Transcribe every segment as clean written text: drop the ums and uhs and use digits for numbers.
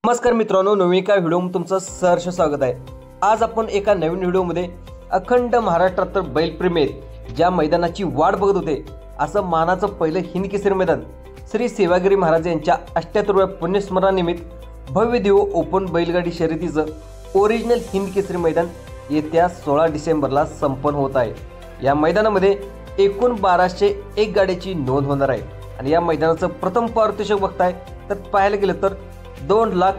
नमस्कार मित्रांनो, नवीन एका व्हिडिओमध्ये तुमचं सहर्ष स्वागत आहे। आज आपण एका नवीन व्हिडिओमध्ये अखंड महाराष्ट्रात बैलप्रेमी ज्या मैदानाची वाट बघत होते असं मानाचं पहिलं हिंद केसरी मैदान श्री सेवागिरी महाराज यांच्या 78व्या पुण्यस्मरणानिमित्त भव्य दिव ओपन बैलगाडी शर्यतीचं ओरिजिनल हिंद केसरी मैदान येत्या 16 डिसेंबरला संपन्न होत आहे। या मैदानामध्ये एकूण 1201 गाड्यांची नोंद होणार आहे आणि या मैदानाचं प्रथम पारितोषिक बघताय तर पाहायला गेलं तर 2 लाख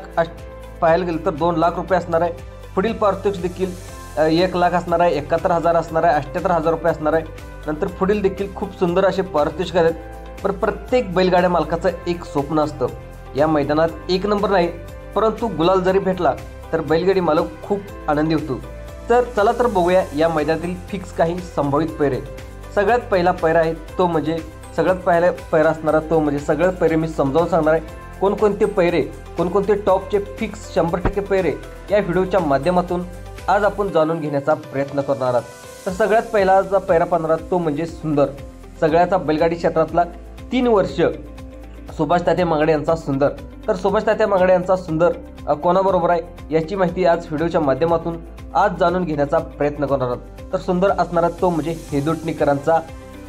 रुपये असणार आहे। पुढील पारितोषिक देखील 1 लाख असणार आहे, 71,000 असणार आहे, 78,000 रुपये असणार आहे। नंतर पुढील देखील खूप सुंदर असे पारितोषिक आहेत। पण प्रत्येक बैलगाड्या मालकाचं एक स्वप्न असतं, या मैदानात 1 नंबर नाही परंतु गुलाल जरी भेटला तर बैलगाडी मालक खूप आनंदी होतो। तर चला तर बघूया या मैदानातील फिक्स काही संभावित पैरे। सगळ्यात पहिला पैरा आहे तो म्हणजे सगळ्यात पहिला पैरा असणारा तो म्हणजे सगळ्यात पैरे मी समजावून सांगणार आहे। कोणकोणते पैरे, कोणकोणते टॉपचे फिक्स 100% पैरे या व्हिडिओच्या माध्यमातून आज आपण जाणून घेण्याचा प्रयत्न करणार आहोत। तर सगळ्यात पहिला जो पैरा पाहणार तो म्हणजे सुंदर, सगळ्याचा बैलगाडी क्षेत्रातला 3 वर्ष सुभाष तात्या मांगडे यांचा सुंदर। तर सुभाष तात्या मांगडे यांचा सुंदर कोणाबरोबर आहे याची माहिती आज व्हिडिओच्या माध्यमातून आज जाणून घेण्याचा प्रयत्न करणार आहोत। तर सुंदर असणारा तो म्हणजे हेदोटणीकरांचा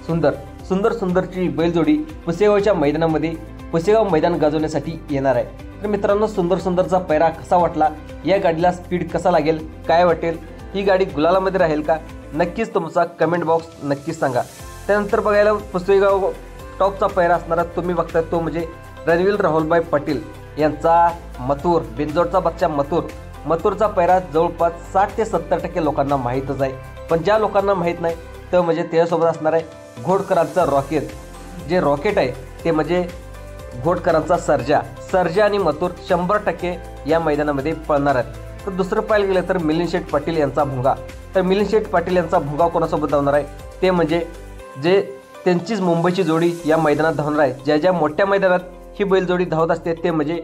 सुंदर। सुंदरची बैलजोडी पुसेगावच्या मैदानामध्ये पुसेगाव मैदान गाजवण्यासाठी येणार आहे। तर मित्रांनो, सुंदरचा पैरा कसा वाटला, या गाडीला स्पीड कसा लागेल, काय वाटेल, ही गाडी गुलालामध्ये राहील का, नक्कीच तुमचा कमेंट बॉक्स नक्कीच सांगा। त्यानंतर बघायला पुसेगाव टॉपचा पैरा असणारा तुम्ही बघताय तो म्हणजे रणवीर राहुलभाई पाटील यांचा मथुर, बिंजोडचा बच्चा मथुरचा पैरा जवळपास 60 ते 70% लोकांना माहीतच आहे। पण ज्या लोकांना माहीत नाही तर म्हणजे त्याच्यासोबत असणार आहे घोडकरांचा रॉकेट। जे रॉकेट आहे ते म्हणजे घोडकरांचा सर्जा आणि मथुर 100% या मैदानामध्ये पळणार आहेत। तर दुसरं पाहायला गेलं तर मिलिंद शेठ पाटील यांचा भुंगा। तर मिलिंद शेठ पाटील यांचा भुंगा कोणासोबत धावणार आहे ते म्हणजे जे त्यांचीच मुंबईची जोडी या मैदानात धावणार आहे। ज्या मोठ्या मैदानात ही बैलजोडी धावत असते ते म्हणजे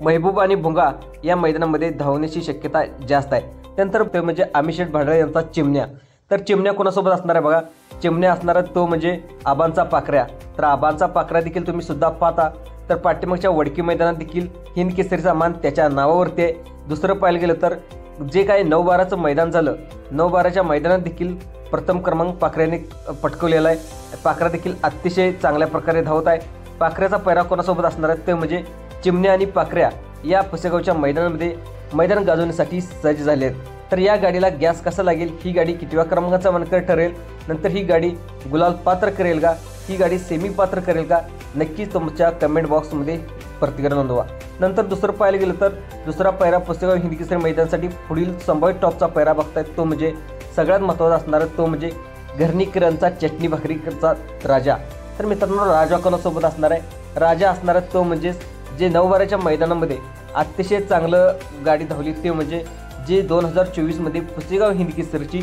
महबूब आणि भुंगा या मैदानामध्ये धावण्याची शक्यता जास्त आहे। त्यानंतर ते म्हणजे अमित शेठ भाडळे यांचा चिमण्या। तर चिमण्या कोणासोबत असणार आहे बघा, चिमण्या असणारा तो म्हणजे आबांचा पाखऱ्या। तर आबांचा पाखरा देखील तुम्ही सुद्धा पाहता तर पाठीमागच्या वडकी मैदानात देखील हिंद केसरीचा मान त्याच्या नावावरती आहे। दुसरं पाहायला गेलं तर जे काही 9-12चं मैदान झालं, 9-12च्या मैदानात देखील प्रथम क्रमांक पाखऱ्याने पटकवलेला आहे। पाखरा देखील अतिशय चांगल्या प्रकारे धावत आहे। पाखऱ्याचा पैरा कोणासोबत असणार आहे ते म्हणजे चिमण्या आणि पाखऱ्या या पुसेगावच्या मैदानामध्ये मैदान गाजवण्यासाठी सज्ज झाले आहेत। तर या गाडीला गॅस कसा लागेल, ही गाडी कितव्या क्रमांकाचा मानकर ठरेल, नंतर ही गाडी गुलाल पात्र करेल का, ही गाडी सेमी पात्र करेल का, नक्कीच तुमच्या कमेंट बॉक्समध्ये प्रतिक्रिया नोंदवा। नंतर दुसरं पाहायला गेलं तर दुसरा पैरा पुसेगाव हिंद केसरी मैदानासाठी पुढील संभाव्य टॉपचा पैरा बघतायत तो म्हणजे सगळ्यात महत्त्वाचा असणारा तो म्हणजे घरणीकरांचा चटणी भाकरीचा राजा। तर मित्रांनो, राजा कोणासोबत असणार आहे, राजा असणारा तो म्हणजे जे 9-12च्या मैदानामध्ये अतिशय चांगलं गाडी धावली ते म्हणजे जे 2024 पुसेगाव हिंद केसरीची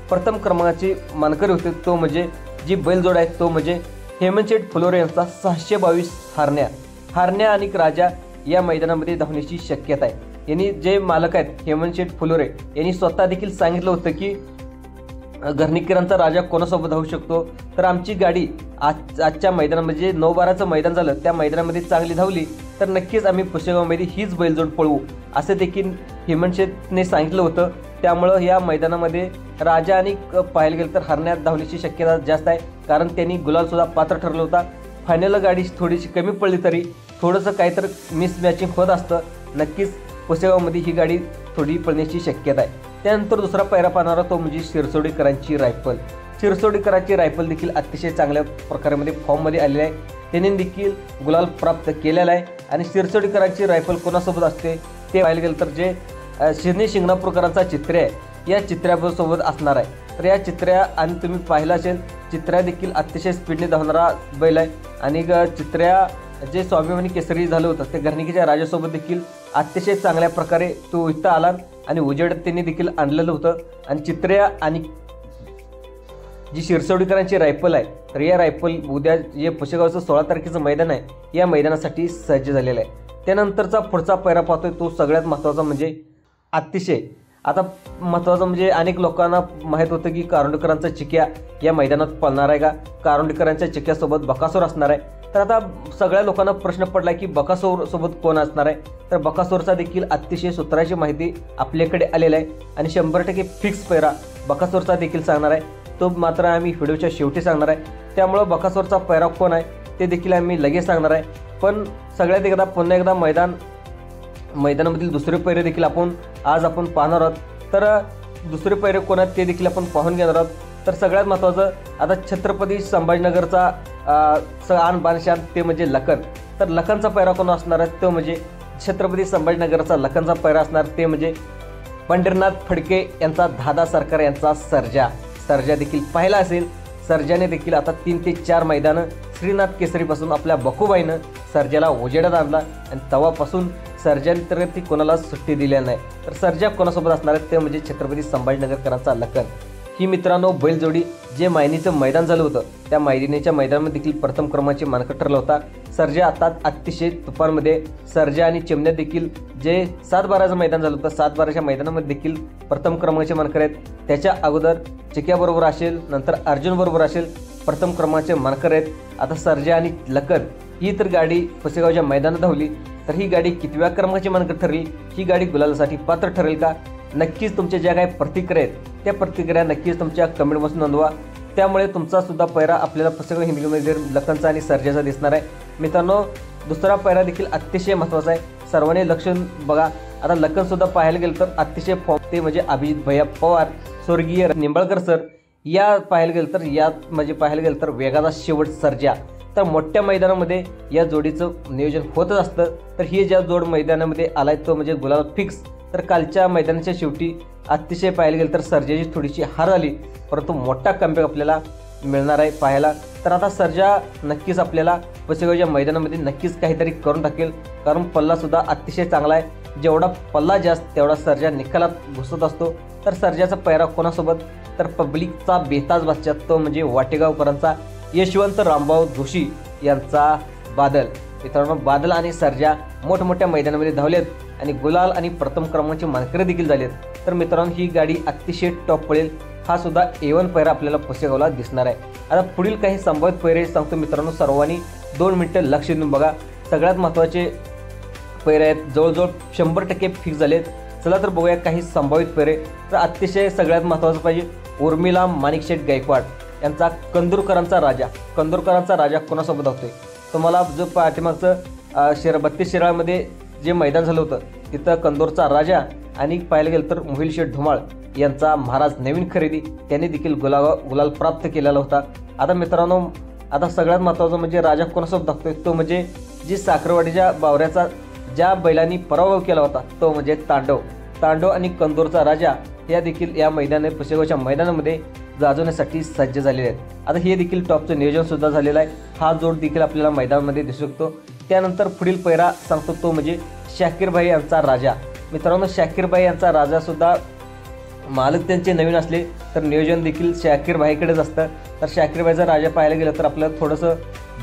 प्रथम क्रमांकाची मानकरी होते तो म्हणजे जी बैलजोड आहे तो म्हणजे हेमंत शेठ फुलोरे यांचा 622 हारण्या आणि राजा या मैदानामध्ये धावण्याची शक्यता आहे। यांनी जे मालक आहेत हेमंत शेठ फुलोरे यांनी स्वतः देखील सांगितलं होतं की घरणीकरांचा राजा कोणासोबत धावू शकतो। तर आमची गाडी आजच्या मैदानामध्ये जे 9-12चं मैदान झालं त्या मैदानामध्ये चांगली धावली तर नक्कीच आम्ही पुसेगावमध्ये हीच बैलजोड पळवू असं देखील हेमंत शेठने सांगितलं होतं। त्यामुळं या मैदानामध्ये राजा आणि पाहायला गेलं तर हरण्यात धावण्याची शक्यता जास्त आहे, कारण त्यांनी गुलालसुद्धा पात्र ठरलं होता। फायनल गाडी थोडीशी कमी पडली तरी थोडंसं काहीतरी मिसमॅचिंग होत असतं, नक्कीच पुसेगावमध्ये ही गाडी थोडी पळण्याची शक्यता आहे। त्यानंतर दुसरा पैरा पाहणारा तो म्हणजे शिरसोडीकरांची रायफल। शिरसोडीकरांची रायफल देखील अतिशय चांगल्या प्रकारामध्ये फॉर्ममध्ये आलेली आहे, त्यांनी देखील गुलाल प्राप्त केलेला आहे। आणि शिरसोडीकरांची रायफल कोणासोबत असते ते पाहायला गेलं तर जे शिरणी शिंगणापूरकरांचा चित्र्या आहे या चित्र्यासोबत असणार आहे। तर या चित्र्या आणि तुम्ही पाहिलं असेल चित्र्या देखील अतिशय स्पीडने धावणारा बैल आहे आणि चित्र्या जे स्वाभिमानी केसरी झालं होतं ते घरणीकीच्या राजासोबत देखील अतिशय चांगल्या प्रकारे तो इथं आला आणि उजेडात त्यांनी देखील आणलेलं होतं। आणि चित्र्या आणि जी शिरसोडीकरांची रायफल आहे तर या रायफल उद्या जे पुसेगावचं 16 तारखेचं मैदान आहे या मैदानासाठी सज्ज झालेलं आहे। त्यानंतरचा पुढचा पैरा पाहतोय तो सगळ्यात महत्त्वाचा म्हणजे अतिशय आता महत्त्वाचं म्हणजे अनेक लोकांना माहीत होतं की कारुंडेकरांचा चिक्या या मैदानात पळणार आहे का, कारुंडेकरांच्या चिक्यासोबत बकासूर असणार आहे। तर आता सगळ्या लोकांना प्रश्न पडला की बकासूर सोबत कोण असणार आहे. तर बकासूरचा देखील अतिशय सूत्राची माहिती आपल्याकडे आलेली आहे आणि 100% फिक्स पैरा बकासूरचा देखील सांगणार आहे. तो मात्र आम्ही व्हिडिओच्या शेवटी सांगणार आहे. त्यामुळं बकासूरचा पैरा कोण आहे ते देखील आम्ही लगेच सांगणार आहे. पण सगळ्यात एकदा पुन्हा एकदा मैदानामधील दुसरे पैरे देखील आज आपण पाहणार आहोत. तर दुसरे पैरे कोण आहेत ते देखील आपण पाहून घेणार आहोत. तर सगळ्यात महत्त्वाचं आता छत्रपती संभाजीनगरचा आन बानशान ते म्हणजे लखन. तर लखनचा पैरा कोण असणार आहे तो म्हणजे छत्रपती संभाजीनगरचा लखनचा पैरा असणार ते म्हणजे पंढरीनाथ फडके यांचा दादा सरकार यांचा सर्जा देखील पाहिला असेल. सर्जाने देखील आता 3 ते 4 मैदानं श्रीनाथ केसरीपासून आपल्या बकूबाईनं सर्जाला उजेडात आणला आणि तेव्हापासून सर्जाने तर ती कोणाला सुट्टी दिली नाही. तर सर्जा कोणासोबत असणार आहे ते म्हणजे छत्रपती संभाजीनगरकरांचा लखन. ही मित्रांनो बैलजोडी जे मायनीचं मैदान झालं होतं त्या मायनीच्या मैदानामध्ये देखील प्रथम क्रमांकाचे मानकरी ठरला होता. सर्जा आता अतिशय तुफानमध्ये सर्जा आणि चिमण्या देखील जे 7-12चं मैदान झालं होतं 7-12च्या मैदानामध्ये देखील प्रथम क्रमांकाचे मानकरी आहेत. त्याच्या अगोदर चिक्याबरोबर असेल, नंतर अर्जुन बरोबर असेल, प्रथम क्रमांकाचे मानकरी आहेत. आता सर्जा आणि लखन ही तर गाडी पुसेगावच्या मैदानात धावली. तर ही गाडी कितव्या क्रमांकाची मानकरी ठरली, ही गाडी गुलालासाठी पात्र ठरेल का, नक्कीच तुमच्या ज्या काही प्रतिक्रिया आहेत त्या प्रतिक्रिया नक्कीच तुमच्या कमेंटमधून नोंदवा. त्यामुळे तुमचा सुद्धा पैरा आपल्याला पुसेगाव हिंदकीमध्ये लखनचा आणि सर्जाचा दिसणार आहे. मित्रांनो दुसरा पैरा देखील अतिशय महत्त्वाचा आहे. सर्वांनी लक्ष बघा. आता लखनसुद्धा पाहायला गेलं तर अतिशय फॉर्म ते म्हणजे अभिजित भैया पवार, स्वर्गीय निंबाळकर सर या पाहायला गेलं तर वेगाचा शेवट सर्जा. तर मोठ्या मैदानामध्ये या जोडीचं नियोजन होतच असतं. तर ही ज्या जोड मैदानामध्ये आलाय तो म्हणजे गुलाल फिक्स. तर कालच्या मैदानाच्या शेवटी अतिशय पाहायला गेलं तर सर्जाची थोडीशी हार झाली, परंतु मोठा कमबॅक आपल्याला मिळणार आहे पाहायला. तर आता सर्जा नक्कीच आपल्याला पुसेगावच्या मैदानामध्ये नक्कीच काहीतरी करून टाकेल, कारण पल्लासुद्धा अतिशय चांगला आहे. जेवढा पल्ला जास्त तेवढा सर्जा निकालात घुसत असतो. तर सर्जाचा पैरा कोणासोबत तर पब्लिकचा बेताज बादशाह तो म्हणजे वाटेगावकरांचा यशवंत रामभाऊ जोशी यांचा बादल. मित्रांनो बादल आणि सर्जा मोठमोठ्या मैदानामध्ये धावलेत आणि गुलाल आणि प्रथम क्रमांकाचे मानकरी देखील झालेत. तर मित्रांनो ही गाडी अतिशय टॉप पडेल. हा सुद्धा A1 पैरा आपल्याला पुसेगावला दिसणार आहे. आता पुढील काही संभावित पैरे सांगतो मित्रांनो, सर्वांनी 2 मिनिटं लक्ष देऊन बघा. सगळ्यात महत्त्वाचे पैरे आहेत, जवळजवळ 100% फिक्स झालेत. चला तर बघूया काही संभावित पैरे. तर अतिशय सगळ्यात महत्त्वाचं पाहिजे उर्मिला माणिकशेठ गायकवाड यांचा कंदुरकरांचा राजा कोणासोबत होतोय. तुम्हाला जो पाठीमागचं 32 शिराळमध्ये जे मैदान झालं होतं तिथं कंदोरचा राजा आणि पाहायला गेलं तर मोहिल शेठ धुमाळ यांचा महाराज नवीन खरेदी त्यांनी देखील गुलाल प्राप्त केलेला होता. आता मित्रांनो आता सगळ्यात महत्त्वाचं म्हणजे राजा कोणासोबत दाखतोय तो म्हणजे जी साखरवाडीच्या बावऱ्याचा ज्या बैलांनी पराभव केला होता तो म्हणजे तांडव आणि कंदोरचा राजा या देखील या पुसेगावच्या मैदानामध्ये गाजवण्यासाठी सज्ज झालेले आहेत. आता हे देखील टॉपचं नियोजनसुद्धा झालेलं आहे. हा जोड देखील आपल्याला मैदानामध्ये दिसू शकतो. त्यानंतर पुढील पैरा सांगतो तो म्हणजे शाकीरभाई यांचा राजा. मित्रांनो शाकीरभाई यांचा राजासुद्धा मालक त्यांचे नवीन असले तर नियोजन देखील शाकीरभाईकडेच असतं. तर शाकीरभाईचा राजा पाहायला गेलं तर आपल्याला थोडंसं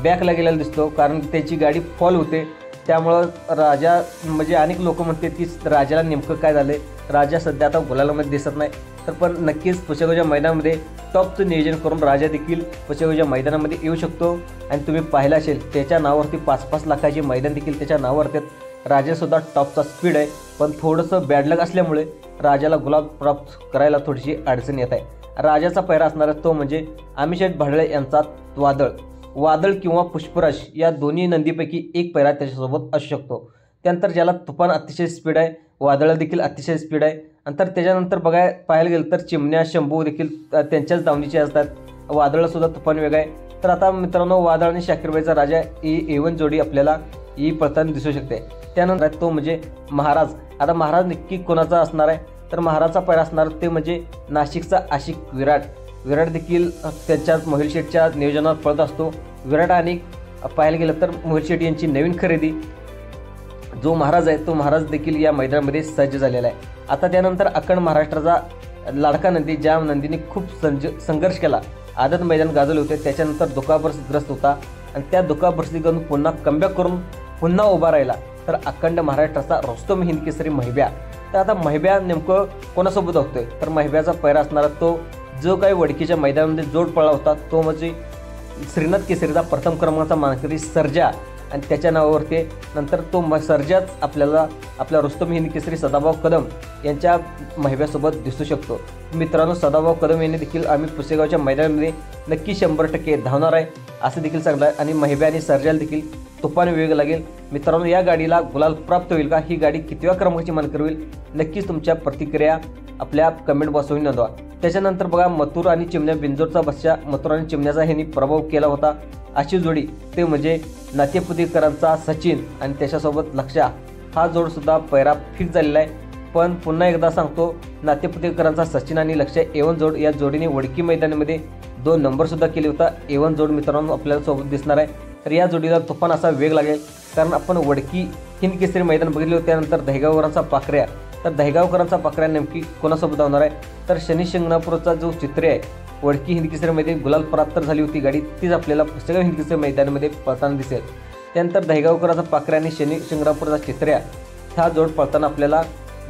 बॅकला गेलेलं दिसतो, कारण त्याची गाडी फॉल होते. त्यामुळं राजा म्हणजे अनेक लोक म्हणतात की राजाला नेमकं काय झालं. राजा सध्या आता गुलालामध्ये दिसत नाही. तर पण नक्कीच पुसेगावच्या मैदानामध्ये टॉपचं नियोजन करून राजा देखील पुसेगावच्या मैदानामध्ये येऊ शकतो. आणि तुम्ही पाहिलं असेल त्याच्या नावावरती 5-5 लाखाचे मैदान देखील त्याच्या नावावरती आहेत. राजासुद्धा टॉपचा स्पीड आहे, पण थोडंसं बॅडलक असल्यामुळे राजाला गुलाब प्राप्त करायला थोडीशी अडचण येत आहे. राजाचा पैरा असणारा तो म्हणजे अमिशेठ भाडळे यांचा वादळ किंवा पुष्पराज या दोन्ही नंदीपैकी एक पैरा त्याच्यासोबत असू शकतो. त्यानंतर ज्याला तुफान अतिशय स्पीड आहे, वादळ देखील अतिशय स्पीड आहे. नंतर त्याच्यानंतर पाहायला गेलं तर चिमण्या शंभू देखील त्यांच्याच दावणीचे असतात. वादळसुद्धा तुफान वेगळा आहे. तर आता मित्रांनो वादळ आणि शाकीरबाईचा राजा ही A1 जोडी आपल्याला ही पळताना दिसू शकते. त्यानंतर तो म्हणजे महाराज. आता महाराज नक्की कोणाचा असणार आहे तर महाराजचा पैरा असणार ते म्हणजे नाशिकचा आशिक विराट देखील त्यांच्याच मोहिल शेठच्या नियोजनात पळत असतो. विराट आणि पाहायला गेलं तर मोहिल शेठ यांची नवीन खरेदी जो महाराज आहे तो महाराज देखील या मैदानामध्ये सज्ज झालेला आहे. आता त्यानंतर अखंड महाराष्ट्राचा लाडका नंदी ज्या नंदीने खूप संघर्ष केला, आदत मैदान गाजवले होते, त्याच्यानंतर दुखापतग्रस्त होता आणि त्या दुखापतीतून पुन्हा कमबॅक करून पुन्हा उभा राहिला. तर अखंड महाराष्ट्राचा रुस्तम हिंदकेसरी महिब्या. तर आता महिब्या नेमकं कोणासोबत होतोय तर महिब्याचा पैरा असणारा तो जो काही वडकीच्या मैदानामध्ये जोड पळला होता तो म्हणजे श्रीनाथ केसरीचा प्रथम क्रमांकाचा मानकरी सर्जा आणि त्याच्या नावावरती नंतर तो सर्जाच आपल्याला आपल्या रुस्तम हिंद केसरी सदाभाऊ कदम यांच्या महिब्यासोबत दिसू शकतो। मित्रांनो, सदाभाऊ कदम यांनी देखील आम्ही पुसेगावच्या मैदानामध्ये नक्की 100% धावणार आहे असं देखील सांगलं आहे आणि महिब्या आणि सर्जाला देखील तुफान वेग लागेल। मित्रांनो, या गाडीला गुलाल प्राप्त होईल का, ही गाडी कितव्या क्रमांकाची मानकरी होईल, नक्कीच तुमच्या प्रतिक्रिया आपल्या कमेंट बॉक्सवर नोंदवा। त्याच्यानंतर बघा, मथुर आणि चिमण्या बिंजोरचा बच्चा मथुर आणि चिमण्याचा ह्यांनी प्रभाव केला होता अशी जोडी ते म्हणजे नातेपुतेकरांचा सचिन आणि त्याच्यासोबत लक्षा हा जोडसुद्धा पैरा फिक्स झालेला आहे। पण पुन्हा एकदा सांगतो, नातेपुतेकरांचा सचिन आणि लक्षा A1 जोड या जोडीने वडकी मैदानामध्ये 2 नंबरसुद्धा केले होता। A1 जोड मित्रांनो आपल्याला सोबत दिसणार आहे, तर या जोडीला तुफान असा वेग लागेल कारण आपण वडकी हिंद केसरी मैदान बघितले होते। त्यानंतर दहेगावकरांचा पाखऱ्या, तर दहेगावकरांचा पाखऱ्या नेमकी कोणासोबत धावणार आहे, तर शनी शिंगणापूरचा जो चित्र आहे वडकी हिंद केसरीमध्ये गुलाल प्राप्त झाली होती गाडी, तीच आपल्याला पुसेगाव हिंद केसरी मैदानामध्ये पळताना दिसेल। त्यानंतर दहेगावकरांचा पाखऱ्या आणि शनी शिंगणापूरचा चित्र्या हा जोड पळताना आपल्याला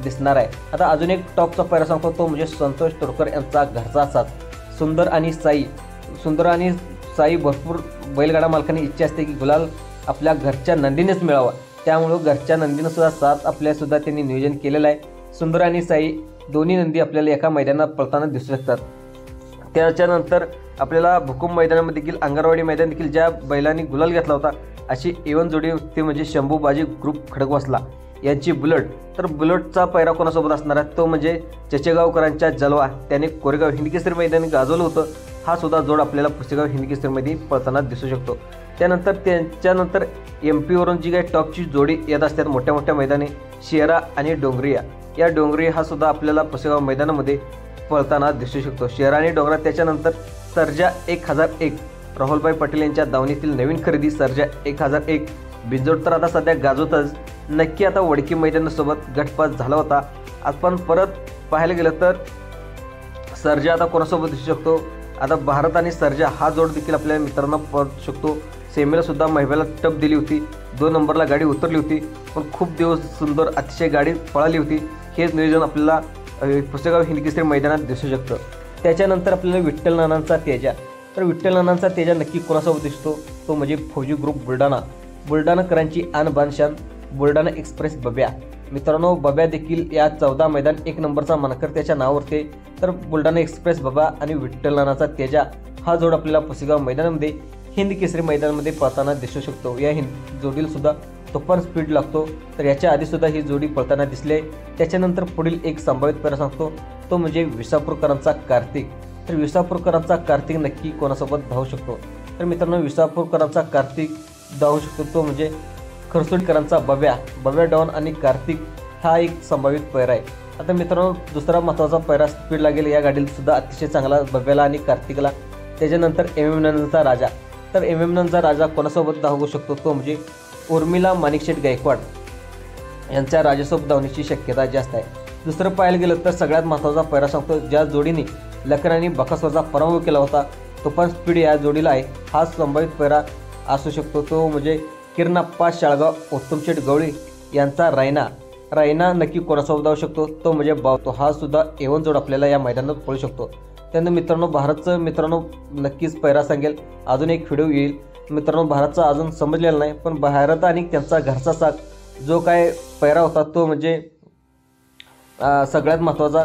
दिसणार आहे। आता अजून एक टॉपचा पैरा सांगतो, तो म्हणजे संतोष तोडकर यांचा घरचा साथ सुंदर आणि साई भरपूर बैलगाडा मालकांनी इच्छा असते की गुलाल आपल्या घरच्या नंदीनेच मिळावा, त्यामुळं घरच्या नंदीनं सुद्धा साथ आपल्यासुद्धा त्यांनी नियोजन केलेलं आहे। सुंदर आणि साई दोन्ही नंदी आपल्याला एका मैदानात पळताना दिसू शकतात। त्याच्यानंतर आपल्याला भुकुम मैदानामध्ये देखील अंगरवाडी मैदान देखील ज्या बैलांनी गुलाल घेतला होता अशी A1 जोडी ते म्हणजे शंभू बाजी ग्रुप खडकवासला यांची बुलट, तर बुलटचा पैरा कोणासोबत असणार आहे, तो म्हणजे चचेगावकरांच्या जलवा, त्याने कोरेगाव हिंद केसरी मैदानी गाजवलं होतं, हा सुद्धा जोड आपल्याला पुसेगाव हिंद केसरीमध्ये पळताना दिसू शकतो। त्याच्यानंतर MP वरून जी काही टॉपची जोडी येत असतात मोठ्या मोठ्या मैदानी, शेरा आणि डोंगरिया, या डोंगरी हा सुद्धा आपल्याला पुसेगाव मैदानामध्ये पळताना दिसू शकतो, शेरा आणि डोंगरा। त्याच्यानंतर सर्जा 1001 राहुलभाई पटेल यांच्या दावणीतील नवीन खरेदी सर्जा 1001 बिंजोड तर आता सध्या गाजवतच, नक्की आता वडकी मैदानासोबत गटपात झाला होता। आपण परत पाहायला गेलं तर सर्जा आता कोणासोबत दिसू शकतो, आता भारत आणि सर्जा हा जोड देखील आपल्या मित्रांना पळू शकतो। सेमीला सुद्धा महिब्याला टप दिली होती, 2 नंबरला गाडी उतरली होती, पण खूप दिवस सुंदर अतिशय गाडी पळाली होती, हेच नियोजन आपल्याला पुसेगाव हिंद केसरी मैदानात दिसू शकतं। त्याच्यानंतर आपल्याला विठ्ठल नानांचा तेजा, तर विठ्ठल नानांचा तेजा नक्की कोणासोबत दिसतो, तो म्हणजे फौजी ग्रुप बुलढाणाकरांची आन बानशान बुलढाणा एक्सप्रेस बब्या। मित्रांनो, बब्या देखील या 14 मैदान 1 नंबरचा मानकर त्याच्या नावावरती, तर बुलढाणा एक्सप्रेस बब्या आणि विठ्ठल नानाचा तेजा हा जोड आपल्याला पुसेगाव मैदानामध्ये हिंद केसरी मैदानामध्ये पळताना दिसू शकतो। या जोडीला सुद्धा तुफान स्पीड लागतो, तर याच्या आधीसुद्धा ही जोडी पळताना दिसली आहे। त्याच्यानंतर पुढील एक संभावित पैरा सांगतो, तो म्हणजे विसापूरकरांचा कार्तिक, तर विसापूरकरांचा कार्तिक नक्की कोणासोबत धावू शकतो, तर मित्रांनो विसापूरकरांचा कार्तिक धावू शकतो, तो म्हणजे खरसोडकरांचा बब्या डॉन आणि कार्तिक हा एक संभावित पैरा आहे। आता मित्रांनो, दुसरा महत्त्वाचा पैरा स्पीड लागेल या गाडीला सुद्धा अतिशय चांगला बब्याला आणि कार्तिकला। त्याच्यानंतर MM नंदनचा राजा, तर MM नंदनचा राजा कोणासोबत धावू शकतो, तो म्हणजे उर्मिला माणिकशेठ गायकवाड यांच्या राजासोबत धावण्याची शक्यता जास्त आहे। दुसरं पाहायला गेलं तर सगळ्यात महत्त्वाचा पैरा सांगतो, ज्या जोडीने लखन आणि बकासूरचा पराभव केला होता, तुफान स्पीड या जोडीला आहे, हा संभावित पैरा असू शकतो, तो म्हणजे किरणाप्पा शाळगाव उत्तमशेठ गवळी यांचा रायना नक्की कोणासोबत धावू शकतो, तो म्हणजे बावतो, हा सुद्धा A1 जोड आपल्याला या मैदानात पळू शकतो। त्यानंतर मित्रांनो, भारतचं नक्कीच पैरा सांगेल, अजून एक व्हिडिओ येईल मित्रांनो, भारतचा अजून समजलेला नाही, पण भारत आणि त्यांचा घरचा साथ जो काय पैरा होता तो म्हणजे सगळ्यात महत्त्वाचा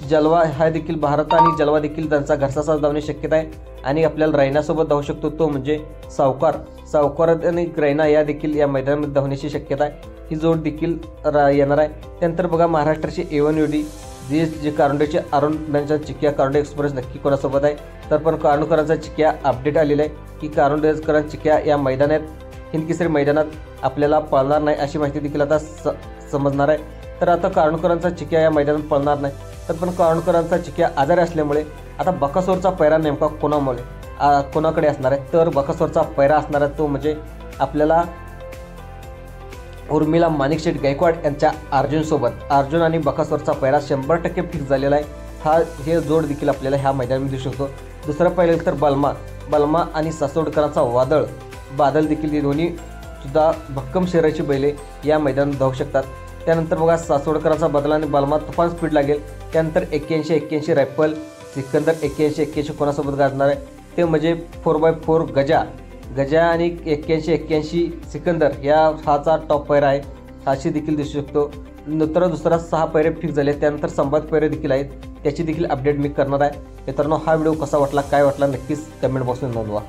जलवा हा देखील भारत आणि जलवा देखील त्यांचा घरचा साथ धावण्याची शक्यता आहे आणि आपल्याला रैनासोबत धावू शकतो, तो म्हणजे सावकार आणि रैना या देखील या मैदानामध्ये धावण्याची शक्यता आहे, ही जोड देखील येणार आहे। त्यानंतर बघा, महाराष्ट्राची A1 जोडी जे कारुंडेचे अरुणांच्या चिक्या कारुंडे एक्सप्रेस नक्की कोणासोबत आहे, तर पण कारुंडकरांचा चिक्या अपडेट आलेला आहे की कारुंडेकरांचा चिक्या या मैदानात हिंद केसरी मैदानात आपल्याला पळणार नाही अशी माहिती देखील आता समजणार आहे। तर आता कारुंडकरांचा चिक्या या मैदानात पळणार नाही, तर पण कारुंडकरांचा चिक्या आजारी असल्यामुळे आता बकासूरचा पैरा नेमका कोणाकडे असणार आहे, तर बकासूरचा पैरा असणार आहे तो म्हणजे आपल्याला उर्मिला माणिकशेठ गायकवाड यांच्या अर्जुन आणि बकासूरचा पैरा 100% फिक्स झालेला आहे। हे जोड देखील आपल्याला ह्या मैदानामध्ये दिसू शकतो। दुसरं पाहिलं तर बलमा आणि सासवडकरांचा बादल देखील हे दोन्ही सुद्धा भक्कम शरीराची बैले या मैदानात धावू शकतात। त्यानंतर बघा, सासवडकरांचा बदल आणि बलमा तुफान स्पीड लागेल। त्यानंतर 81 रायफल सिकंदर 81 कोणासोबत गाजणार आहे, ते म्हणजे 4x4 गजा आणि 81 सिकंदर हाचा टॉप पैरा आहे, हाशी देखील दिसू शकतो. दुसरा 6 पैरे फिक्स झाले. त्यानंतर संवाद पैरे देखील आहेत, त्याची देखील अपडेट मी करणार आहे. मित्रांनो, हा व्हिडिओ कसा वाटला, काय वाटला, नक्कीच कमेंट बॉक्समध्ये नोंदवा.